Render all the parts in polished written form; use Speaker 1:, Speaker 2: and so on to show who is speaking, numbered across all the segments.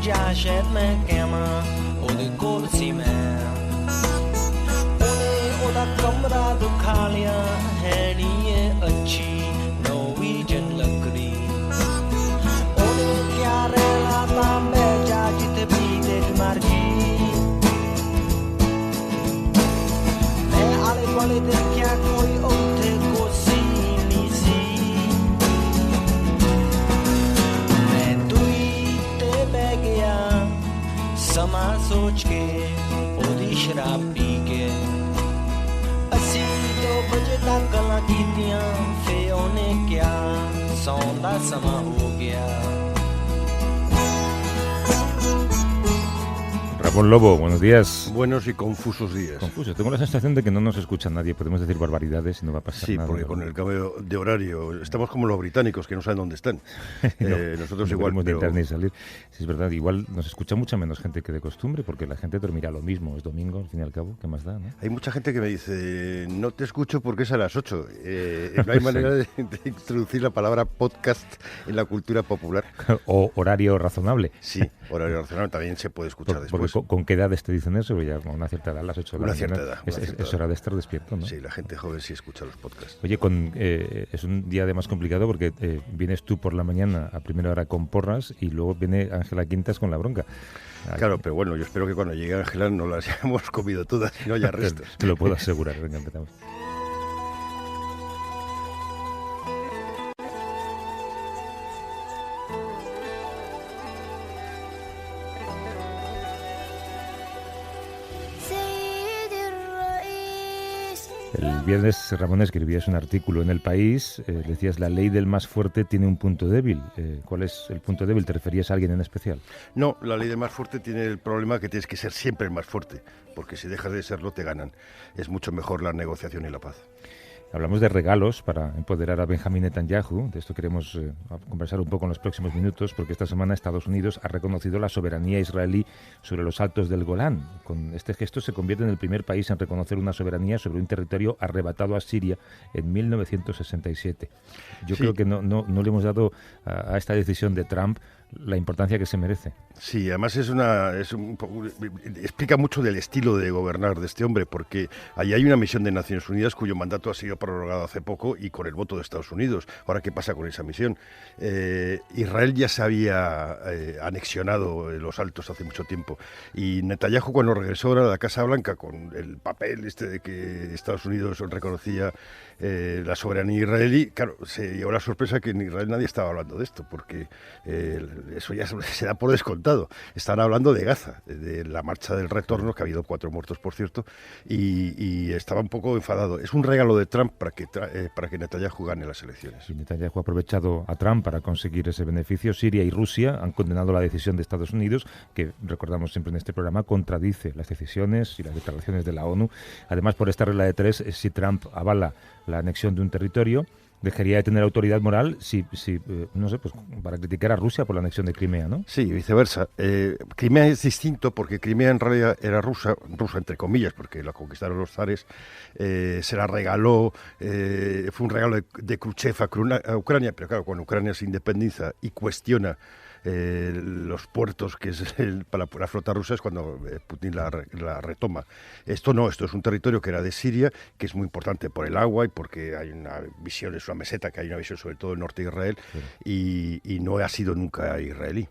Speaker 1: ਜਾ ਸ਼ਾਇਦ ਮੈਂ ਕਹਿਵਾਂ ਉਹਦੇ ਕੋਲ ਸੀ ਮੈਂ ਉਹਨੇ ਉਹਦਾ ਕਮਰਾ ਦੁਖਾ ਲਿਆ ਹੈ ਨੀ ਇਹ ਅੱਛੀ ਨੋਰਵੀਜਨ ਲੱਕੜੀ ਉਹਨੇ ਕਿਆ ਰਹਿਣਾ ਤਾਂ ਮੈਂ ਜਾ ਜਿੱਥੇ ਵੀ ਤੇਰੀ ਮਰਜ਼ੀ ਮੈਂ ਆਲੇ ਦੁਆਲੇ ਦੇਖਿਆ ਕੋਈ ਉੱਥੇ ਕੁਰਸੀ ਨਹੀਂ ਸੀ ਮੈਂ ਦੂਈ ਤੇ ਬਹਿ ਗਿਆ ਸਮਾਂ ਸੋਚ ਕੇ ਉਹਦੀ ਸ਼ਰਾਬ ਪੀ ਕੇ ਅਸੀਂ 2 ਵਜੇ ਤੱਕ ਗੱਲਾਂ ਕੀਤੀਆਂ ਫੇ ਉਹਨੇ ਕਿਹਾ ਸੌਣ ਦਾ ਸਮਾਂ ਹੋ ਗਿਆ
Speaker 2: Ramón Lobo, buenos días.
Speaker 3: Buenos y confusos días.
Speaker 2: Confuso. Tengo la sensación de que no nos escucha nadie. Podemos decir barbaridades y no va a pasar
Speaker 3: sí,
Speaker 2: nada.
Speaker 3: Sí, porque con el cambio de horario estamos como los británicos que no saben dónde están. Nosotros
Speaker 2: no
Speaker 3: igual.
Speaker 2: No podemos entrar ni salir. Sí, es verdad. Igual nos escucha mucha menos gente que de costumbre porque la gente dormirá lo mismo. Es domingo, al fin y al cabo. ¿Qué más da? ¿No?
Speaker 3: Hay mucha gente que me dice, no te escucho porque es a las 8. No hay manera de introducir la palabra podcast en la cultura popular.
Speaker 2: O horario razonable.
Speaker 3: Sí, horario razonable también se puede escuchar después.
Speaker 2: ¿Con qué edades te dicen eso? Ya con una cierta edad, a las 8 de la mañana. Es hora de estar despierto, ¿no?
Speaker 3: Sí, la gente joven sí escucha los podcasts.
Speaker 2: Oye, es un día además complicado porque vienes tú por la mañana a primera hora con porras y luego viene Ángela Quintas con la bronca.
Speaker 3: Claro, pero bueno, yo espero que cuando llegue Ángela no las hayamos comido todas y no haya restos.
Speaker 2: Te lo puedo asegurar. Venga, empezamos. El viernes, Ramón, escribías un artículo en El País, decías la ley del más fuerte tiene un punto débil. ¿Cuál es el punto débil? ¿Te referías a alguien en especial?
Speaker 3: No, la ley del más fuerte tiene el problema que tienes que ser siempre el más fuerte, porque si dejas de serlo te ganan. Es mucho mejor la negociación y la paz.
Speaker 2: Hablamos de regalos para empoderar a Benjamín Netanyahu. De esto queremos conversar un poco en los próximos minutos, porque esta semana Estados Unidos ha reconocido la soberanía israelí sobre los Altos del Golán. Con este gesto se convierte en el primer país en reconocer una soberanía sobre un territorio arrebatado a Siria en 1967. Yo creo que no le hemos dado a esta decisión de Trump la importancia que se merece.
Speaker 3: Sí, además explica mucho del estilo de gobernar de este hombre, porque allí hay una misión de Naciones Unidas cuyo mandato ha sido prorrogado hace poco y con el voto de Estados Unidos. Ahora, ¿qué pasa con esa misión? Israel ya se había anexionado los Altos hace mucho tiempo y Netanyahu, cuando regresó ahora a la Casa Blanca con el papel de que Estados Unidos reconocía la soberanía israelí, claro, se llevó la sorpresa que en Israel nadie estaba hablando de esto, porque eso ya se da por descontado. Están hablando de Gaza, de la marcha del retorno, que ha habido 4 muertos, por cierto, y estaba un poco enfadado. Es un regalo de Trump para que Netanyahu gane las elecciones.
Speaker 2: Y Netanyahu ha aprovechado a Trump para conseguir ese beneficio. Siria y Rusia han condenado la decisión de Estados Unidos, que, recordamos siempre en este programa, contradice las decisiones y las declaraciones de la ONU. Además, por esta regla de 3, si Trump avala la anexión de un territorio, dejaría de tener autoridad moral no sé, pues para criticar a Rusia por la anexión de Crimea, ¿no?
Speaker 3: Sí, viceversa. Crimea es distinto porque Crimea en realidad era rusa entre comillas, porque la conquistaron los zares, se la regaló, fue un regalo de Khrushchev a Ucrania, pero claro, cuando Ucrania se independiza y cuestiona los puertos que es para la flota rusa es cuando Putin la retoma. Esto es un territorio que era de Siria, que es muy importante por el agua y porque hay una visión, es una meseta que hay una visión sobre todo del norte de Israel, sí. y no ha sido nunca israelí.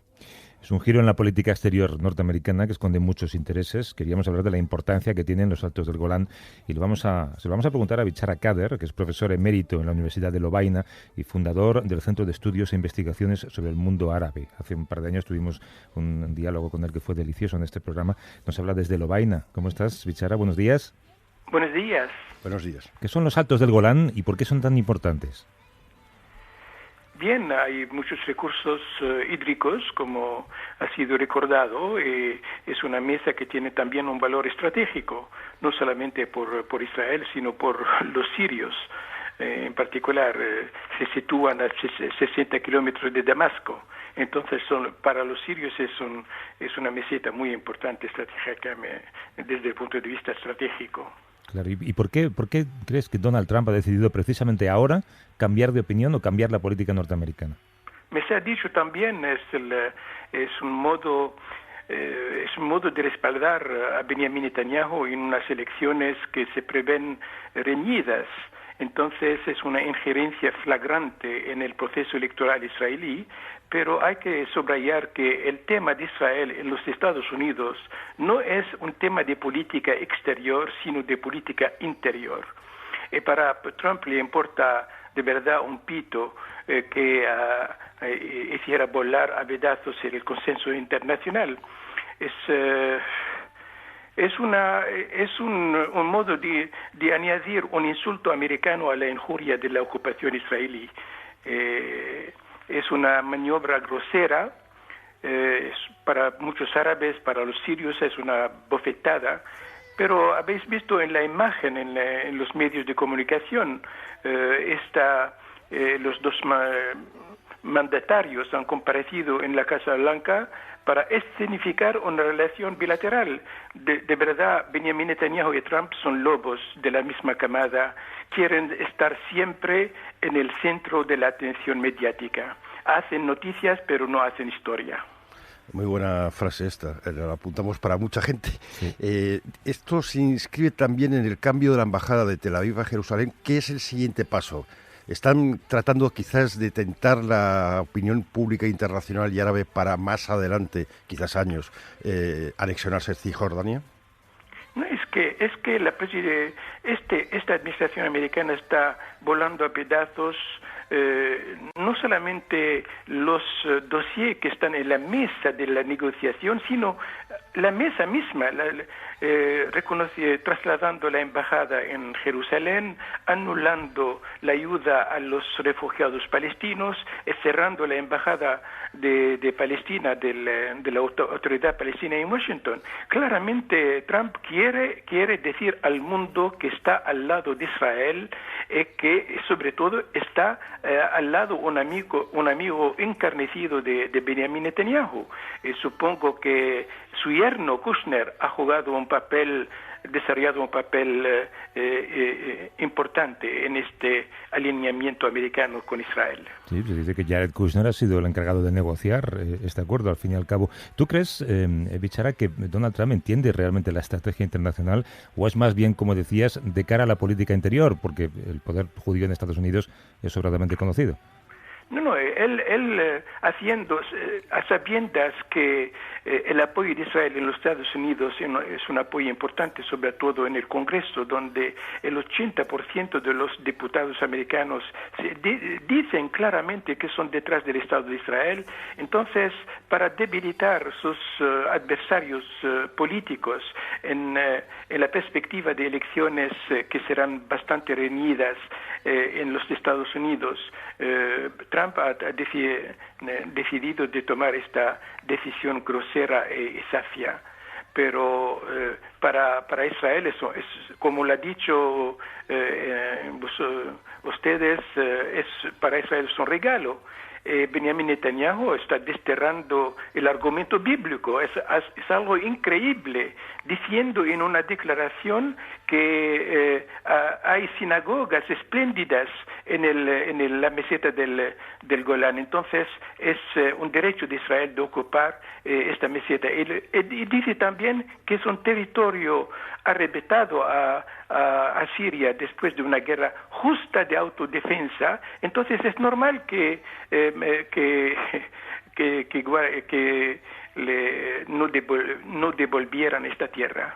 Speaker 2: Es un giro en la política exterior norteamericana que esconde muchos intereses. Queríamos hablar de la importancia que tienen los Altos del Golán y se lo vamos a preguntar a Bichara Kader, que es profesor emérito en la Universidad de Lovaina y fundador del Centro de Estudios e Investigaciones sobre el Mundo Árabe. Hace un par de años tuvimos un diálogo con él que fue delicioso en este programa. Nos habla desde Lovaina. ¿Cómo estás, Bichara? Buenos días.
Speaker 4: Buenos días.
Speaker 3: Buenos días.
Speaker 2: ¿Qué son los Altos del Golán y por qué son tan importantes?
Speaker 4: Bien, hay muchos recursos hídricos, como ha sido recordado. Es una mesa que tiene también un valor estratégico, no solamente por Israel, sino por los sirios. En particular, se sitúan a 60 kilómetros de Damasco. Entonces, para los sirios es una meseta muy importante estratégicamente, desde el punto de vista estratégico.
Speaker 2: Claro, ¿y por qué crees que Donald Trump ha decidido precisamente ahora cambiar de opinión o cambiar la política norteamericana?
Speaker 4: me se ha dicho también es un modo de respaldar a Benjamin Netanyahu en unas elecciones que se prevén reñidas. Entonces es una injerencia flagrante en el proceso electoral israelí, pero hay que subrayar que el tema de Israel en los Estados Unidos no es un tema de política exterior, sino de política interior. Para Trump le importa de verdad un pito que hiciera volar a pedazos el consenso internacional. Es un modo de añadir un insulto americano a la injuria de la ocupación israelí. Es una maniobra grosera, para muchos árabes, para los sirios es una bofetada, pero habéis visto en la imagen, en los medios de comunicación, los dos mandatarios han comparecido en la Casa Blanca para escenificar una relación bilateral. De verdad, Benjamin Netanyahu y Trump son lobos de la misma camada, quieren estar siempre en el centro de la atención mediática. Hacen noticias, pero no hacen historia.
Speaker 3: Muy buena frase esta, la apuntamos para mucha gente.
Speaker 2: Sí.
Speaker 3: Esto se inscribe también en el cambio de la embajada de Tel Aviv a Jerusalén. ¿Qué es el siguiente paso? ¿Están tratando quizás de tentar la opinión pública internacional y árabe para más adelante, quizás años, anexionarse Cisjordania?
Speaker 4: No, es que esta administración americana está volando a pedazos no solamente los dossiers que están en la mesa de la negociación, sino la mesa misma, trasladando la embajada en Jerusalén, anulando la ayuda a los refugiados palestinos, cerrando la embajada de Palestina, de la autoridad palestina en Washington. Claramente Trump quiere decir al mundo que está al lado de Israel, que sobre todo está al lado un amigo encarnecido de Benjamin Netanyahu. Supongo que su yerno Kushner ha desarrollado un papel importante en este alineamiento americano con Israel.
Speaker 2: Sí, se dice que Jared Kushner ha sido el encargado de negociar este acuerdo, al fin y al cabo. ¿Tú crees, Bichara, que Donald Trump entiende realmente la estrategia internacional o es más bien, como decías, de cara a la política interior? Porque el poder judío en Estados Unidos es sobradamente conocido.
Speaker 4: No, él haciendo a sabiendas que el apoyo de Israel en los Estados Unidos es un apoyo importante, sobre todo en el Congreso, donde el 80% de los diputados americanos dicen claramente que son detrás del Estado de Israel. Entonces, para debilitar sus adversarios políticos en la perspectiva de elecciones que serán bastante reñidas en los Estados Unidos, Trump ha decidido de tomar esta decisión grosera y safia. Pero para Israel eso es, como lo ha dicho ustedes, para Israel es un regalo. Benjamin Netanyahu está desterrando el argumento bíblico. Es algo increíble, diciendo en una declaración que hay sinagogas espléndidas en la meseta del Golán. Entonces es un derecho de Israel de ocupar esta meseta. Y dice también que es un territorio arrebatado a Siria después de una guerra justa de autodefensa. Entonces es normal que no devolvieran esta tierra.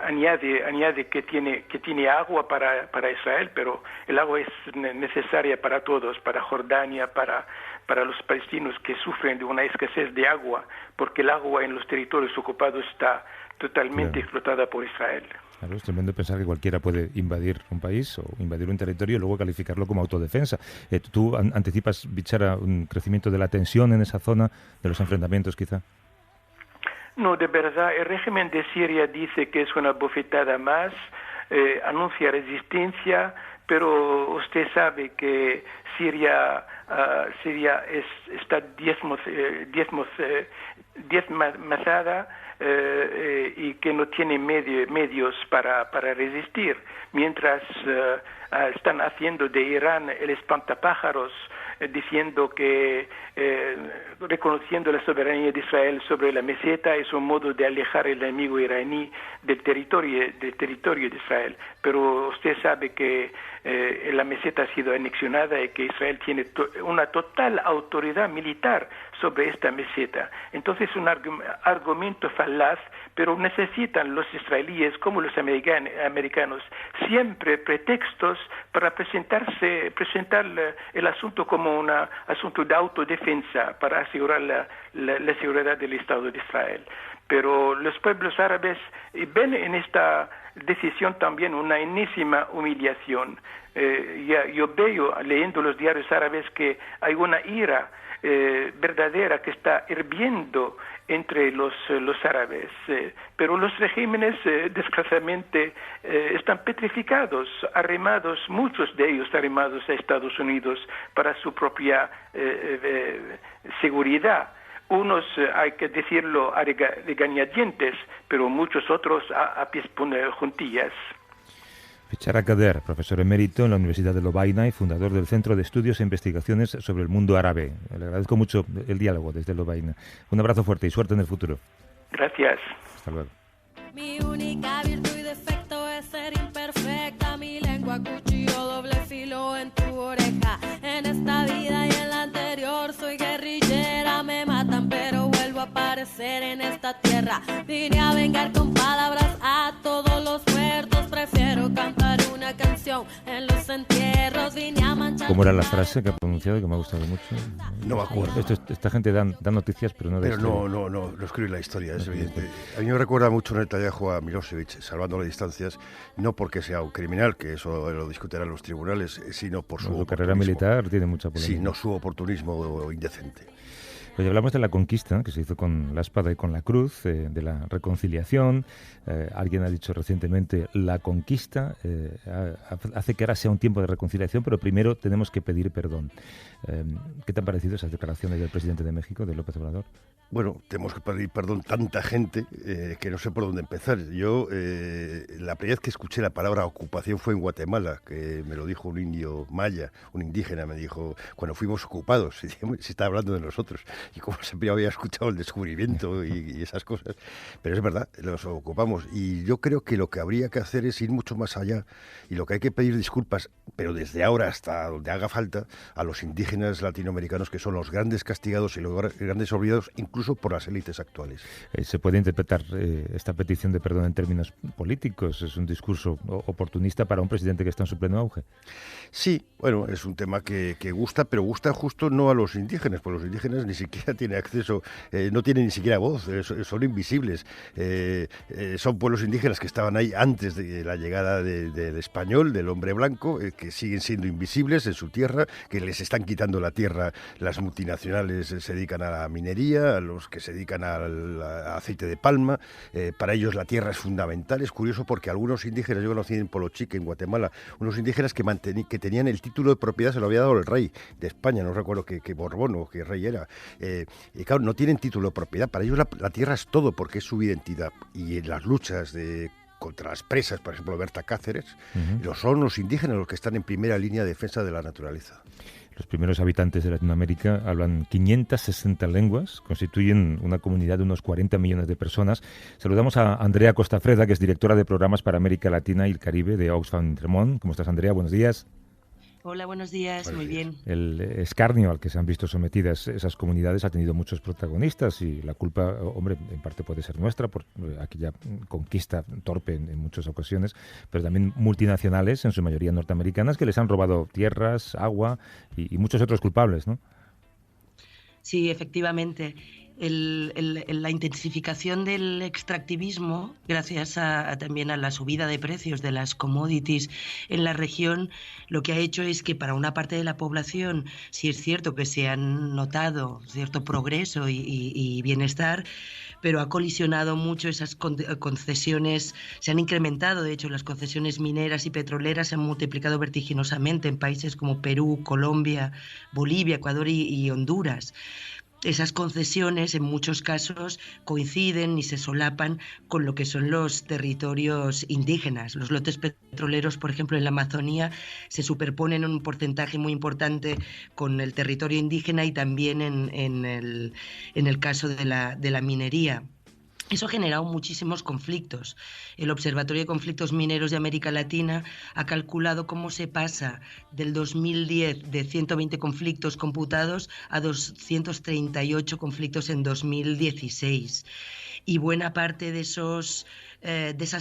Speaker 4: Añade que tiene agua para Israel, pero el agua es necesaria para todos, para Jordania, para los palestinos que sufren de una escasez de agua, porque el agua en los territorios ocupados está totalmente explotada por Israel.
Speaker 2: Claro, es tremendo pensar que cualquiera puede invadir un país o invadir un territorio y luego calificarlo como autodefensa. ¿Tú anticipas, Bichara, un crecimiento de la tensión en esa zona, de los enfrentamientos quizá?
Speaker 4: No, de verdad, el régimen de Siria dice que es una bofetada más, anuncia resistencia, pero usted sabe que Siria está diezmada y que no tiene medios para resistir, mientras están haciendo de Irán el espantapájaros diciendo que reconociendo la soberanía de Israel sobre la meseta es un modo de alejar al enemigo iraní del territorio de Israel. Pero usted sabe que la meseta ha sido anexionada y que Israel tiene una total autoridad militar sobre esta meseta. Entonces es un argumento falaz, pero necesitan los israelíes como los americanos siempre pretextos para presentar el asunto como un asunto de autodefensa para asegurar la seguridad del Estado de Israel. Pero los pueblos árabes ven en esta decisión también una enésima humillación. Yo veo, leyendo los diarios árabes, que hay una ira verdadera que está hirviendo entre los árabes, pero los regímenes desgraciadamente están petrificados, arrimados, muchos de ellos arrimados a Estados Unidos para su propia seguridad. Unos, hay que decirlo, a regañadientes, pero muchos otros a pies juntillas.
Speaker 2: Bechara Kader, profesor emérito en la Universidad de Lovaina y fundador del Centro de Estudios e Investigaciones sobre el Mundo Árabe. Le agradezco mucho el diálogo desde Lovaina. Un abrazo fuerte y suerte en el futuro.
Speaker 4: Gracias.
Speaker 2: Hasta luego.
Speaker 5: Mi única virtud y defecto es ser imperfecta. Mi lengua cuchillo doble filo en tu oreja. En esta vida y en la anterior soy guerrillera. Me matan pero vuelvo a aparecer en esta tierra. Vine a vengar con palabras a todos los muertos. Prefiero cantar una canción en los entierros. Vine a manchar.
Speaker 2: ¿Cómo era la frase que ha pronunciado que me ha gustado mucho?
Speaker 3: No me acuerdo.
Speaker 2: Esta gente da noticias, pero no de
Speaker 3: Pero no escribe la historia, es evidente. A mí me recuerda mucho Netanyahu a Milosevic, salvando las distancias, no porque sea un criminal, que eso lo discutirán los tribunales, sino por su
Speaker 2: carrera militar tiene mucha polémica.
Speaker 3: Sí, no su oportunismo indecente.
Speaker 2: Hoy hablamos de la conquista que se hizo con la espada y con la cruz, de la reconciliación. Alguien ha dicho recientemente, la conquista hace que ahora sea un tiempo de reconciliación, pero primero tenemos que pedir perdón. ¿Qué te han parecido esas declaraciones del presidente de México, de López Obrador?
Speaker 3: Bueno, tenemos que pedir perdón tanta gente que no sé por dónde empezar. Yo, la primera vez que escuché la palabra ocupación fue en Guatemala, que me lo dijo un indio maya, un indígena, me dijo, cuando fuimos ocupados, se está hablando de nosotros. Y como siempre había escuchado el descubrimiento y esas cosas, pero es verdad, los ocupamos. Y yo creo que lo que habría que hacer es ir mucho más allá, y lo que hay que pedir disculpas, pero desde ahora hasta donde haga falta, a los indígenas latinoamericanos, que son los grandes castigados y los grandes olvidados, incluso por las élites actuales.
Speaker 2: ¿Se puede interpretar esta petición de perdón en términos políticos? ¿Es un discurso oportunista para un presidente que está en su pleno auge?
Speaker 3: Sí, bueno, es un tema que gusta, pero gusta justo no a los indígenas, porque los indígenas ni siquiera tienen acceso, no tienen ni siquiera voz, son invisibles. Son pueblos indígenas que estaban ahí antes de la llegada del español, del hombre blanco, que siguen siendo invisibles en su tierra, que les están quitando la tierra. Las multinacionales se dedican a la minería, a los que se dedican al aceite de palma. Para ellos la tierra es fundamental. Es curioso porque algunos indígenas, yo conocí en Polochique, en Guatemala, unos indígenas que tenían el título de propiedad, se lo había dado el rey de España, no recuerdo qué Borbón o qué rey era. Y claro, no tienen título de propiedad. Para ellos la tierra es todo, porque es su identidad. Y en las luchas contra las presas, por ejemplo, Berta Cáceres, son los indígenas los que están en primera línea de defensa de la naturaleza.
Speaker 2: Los primeros habitantes de Latinoamérica hablan 560 lenguas, constituyen una comunidad de unos 40 millones de personas. Saludamos a Andrea Costafreda, que es directora de programas para América Latina y el Caribe de Oxfam Intermón. ¿Cómo estás, Andrea? Buenos días.
Speaker 6: Hola, buenos días, muy bien.
Speaker 2: El escarnio al que se han visto sometidas esas comunidades ha tenido muchos protagonistas y la culpa, hombre, en parte puede ser nuestra por aquella conquista torpe en muchas ocasiones, pero también multinacionales, en su mayoría norteamericanas, que les han robado tierras, agua y muchos otros culpables, ¿no?
Speaker 6: Sí, efectivamente. La intensificación del extractivismo, gracias también a la subida de precios de las commodities en la región, lo que ha hecho es que para una parte de la población, sí es cierto que se han notado cierto progreso y bienestar, pero ha colisionado mucho esas concesiones, se han incrementado, de hecho, las concesiones mineras y petroleras se han multiplicado vertiginosamente en países como Perú, Colombia, Bolivia, Ecuador y Honduras. esas concesiones en muchos casos coinciden y se solapan con lo que son los territorios indígenas. Los lotes petroleros, por ejemplo, en la Amazonía se superponen en un porcentaje muy importante con el territorio indígena y también en el caso de la minería. Eso ha generado muchísimos conflictos. El Observatorio de Conflictos Mineros de América Latina ha calculado cómo se pasa del 2010 de 120 conflictos computados a 238 conflictos en 2016. Y buena parte de esas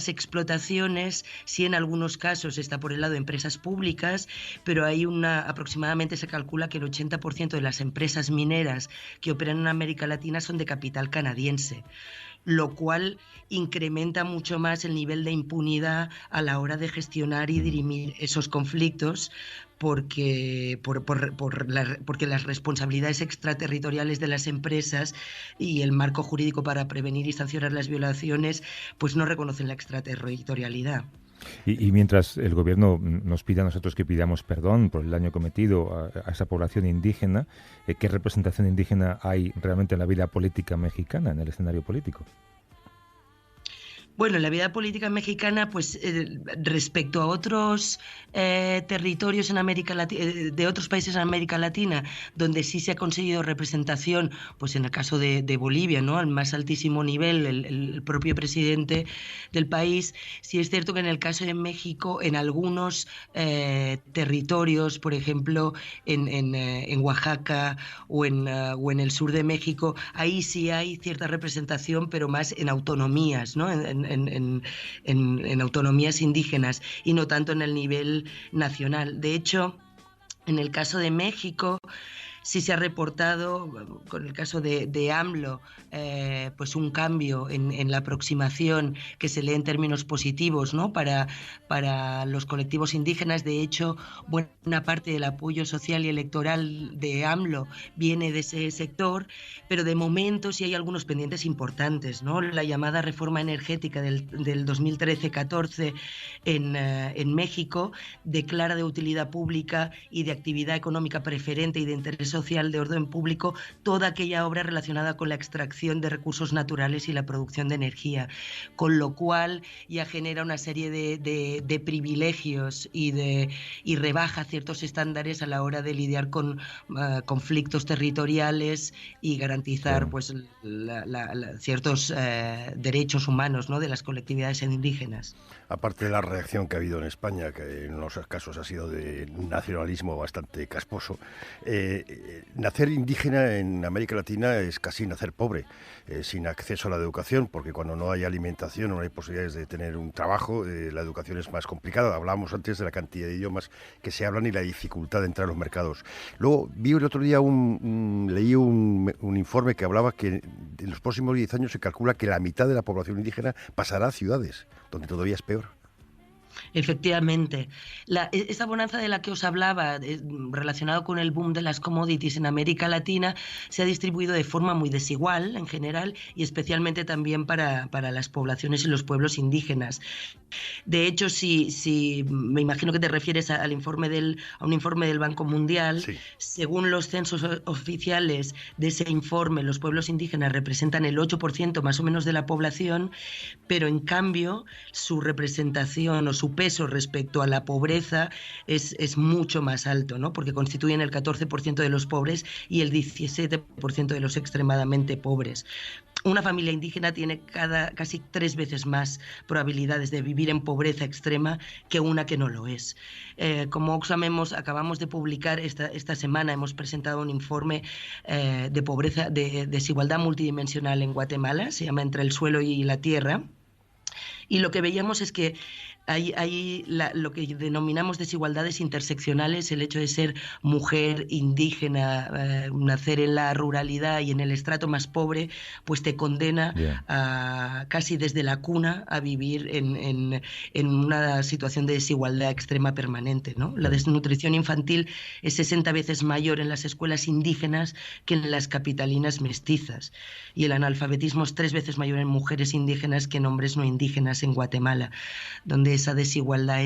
Speaker 6: explotaciones, sí en algunos casos está por el lado de empresas públicas, pero hay aproximadamente se calcula que el 80% de las empresas mineras que operan en América Latina son de capital canadiense, lo cual incrementa mucho más el nivel de impunidad a la hora de gestionar y dirimir esos conflictos, porque las responsabilidades extraterritoriales de las empresas y el marco jurídico para prevenir y sancionar las violaciones pues no reconocen la extraterritorialidad.
Speaker 2: Y mientras el gobierno nos pide a nosotros que pidamos perdón por el daño cometido a esa población indígena, ¿qué representación indígena hay realmente en la vida política mexicana, en el escenario político?
Speaker 6: Bueno, en la vida política mexicana, pues respecto a otros territorios en América Latina, de otros países en América Latina, donde sí se ha conseguido representación, pues en el caso de Bolivia, ¿no? Al más altísimo nivel, el propio presidente del país. Sí es cierto que en el caso de México, en algunos territorios, por ejemplo, en Oaxaca o en el sur de México, ahí sí hay cierta representación, pero más en autonomías, ¿no? En autonomías indígenas y no tanto en el nivel nacional. De hecho, en el caso de México sí se ha reportado, con el caso de AMLO, pues un cambio en la aproximación que se lee en términos positivos, ¿no? para los colectivos indígenas. De hecho, buena parte del apoyo social y electoral de AMLO viene de ese sector, pero de momento sí hay algunos pendientes importantes, ¿no? La llamada reforma energética del 2013-14 en México declara de utilidad pública y de actividad económica preferente y de interés social de orden público toda aquella obra relacionada con la extracción de recursos naturales y la producción de energía, con lo cual ya genera una serie de privilegios y rebaja ciertos estándares a la hora de lidiar con conflictos territoriales y garantizar pues ciertos derechos humanos, ¿no? de las colectividades indígenas.
Speaker 3: Aparte de la reacción que ha habido en España, que en unos casos ha sido de nacionalismo bastante casposo, nacer indígena en América Latina es casi nacer pobre, sin acceso a la educación, porque cuando no hay alimentación, no hay posibilidades de tener un trabajo, la educación es más complicada. Hablábamos antes de la cantidad de idiomas que se hablan y la dificultad de entrar a los mercados. Luego vi el otro día leí un informe que hablaba que en los próximos 10 años se calcula que la mitad de la población indígena pasará a ciudades, donde todavía es peor.
Speaker 6: Efectivamente. Esa bonanza de la que os hablaba, relacionado con el boom de las commodities en América Latina, se ha distribuido de forma muy desigual en general y especialmente también para las poblaciones y los pueblos indígenas. De hecho, si me imagino que te refieres a un informe del Banco Mundial, sí. Según los censos oficiales de ese informe, los pueblos indígenas representan el 8% más o menos de la población, pero en cambio su representación o su peso respecto a la pobreza es mucho más alto, ¿no? Porque constituyen el 14% de los pobres y el 17% de los extremadamente pobres. Una familia indígena tiene casi 3 veces más probabilidades de vivir en pobreza extrema que una que no lo es. Como Oxfam acabamos de publicar esta semana, hemos presentado un informe de pobreza, de desigualdad multidimensional en Guatemala, se llama Entre el suelo y la tierra, y lo que veíamos es que hay lo que denominamos desigualdades interseccionales, el hecho de ser mujer, indígena, nacer en la ruralidad y en el estrato más pobre, pues te condena casi desde la cuna a vivir en una situación de desigualdad extrema permanente, ¿no? La desnutrición infantil es 60 veces mayor en las escuelas indígenas que en las capitalinas mestizas, y el analfabetismo es 3 veces mayor en mujeres indígenas que en hombres no indígenas en Guatemala, donde esa desigualdad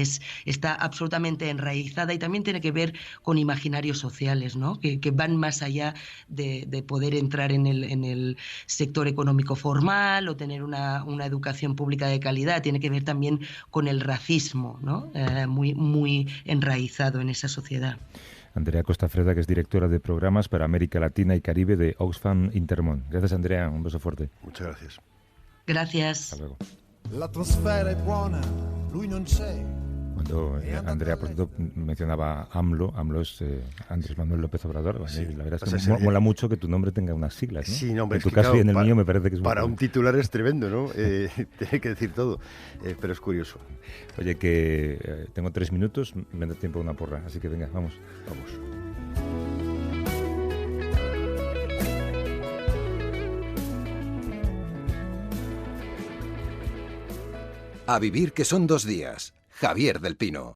Speaker 6: está absolutamente enraizada y también tiene que ver con imaginarios sociales, ¿no? que van más allá de poder entrar en el sector económico formal o tener una educación pública de calidad. Tiene que ver también con el racismo, ¿no? Muy enraizado en esa sociedad.
Speaker 2: Andrea Costafreda, que es directora de programas para América Latina y Caribe de Oxfam Intermón. Gracias, Andrea. Un beso fuerte.
Speaker 3: Muchas gracias.
Speaker 6: Gracias.
Speaker 2: Hasta luego.
Speaker 7: L'atmosfera è buona, lui non c'è.
Speaker 2: Cuando Andrea, por cierto, mencionaba AMLO es Andrés Manuel López Obrador. Bueno,
Speaker 3: Sí,
Speaker 2: la verdad
Speaker 3: o
Speaker 2: es
Speaker 3: sea,
Speaker 2: que mola mucho que tu nombre tenga unas siglas, ¿no?
Speaker 3: Sí, no, hombre,
Speaker 2: en tu
Speaker 3: es que,
Speaker 2: caso
Speaker 3: claro,
Speaker 2: y en el mío me parece que es
Speaker 3: para
Speaker 2: muy
Speaker 3: un titular es tremendo, ¿no? Tiene que decir todo, pero es curioso.
Speaker 2: Oye, que tengo 3 minutos, me da tiempo a una porra, así que venga, vamos.
Speaker 8: A vivir que son 2 días. Javier del Pino.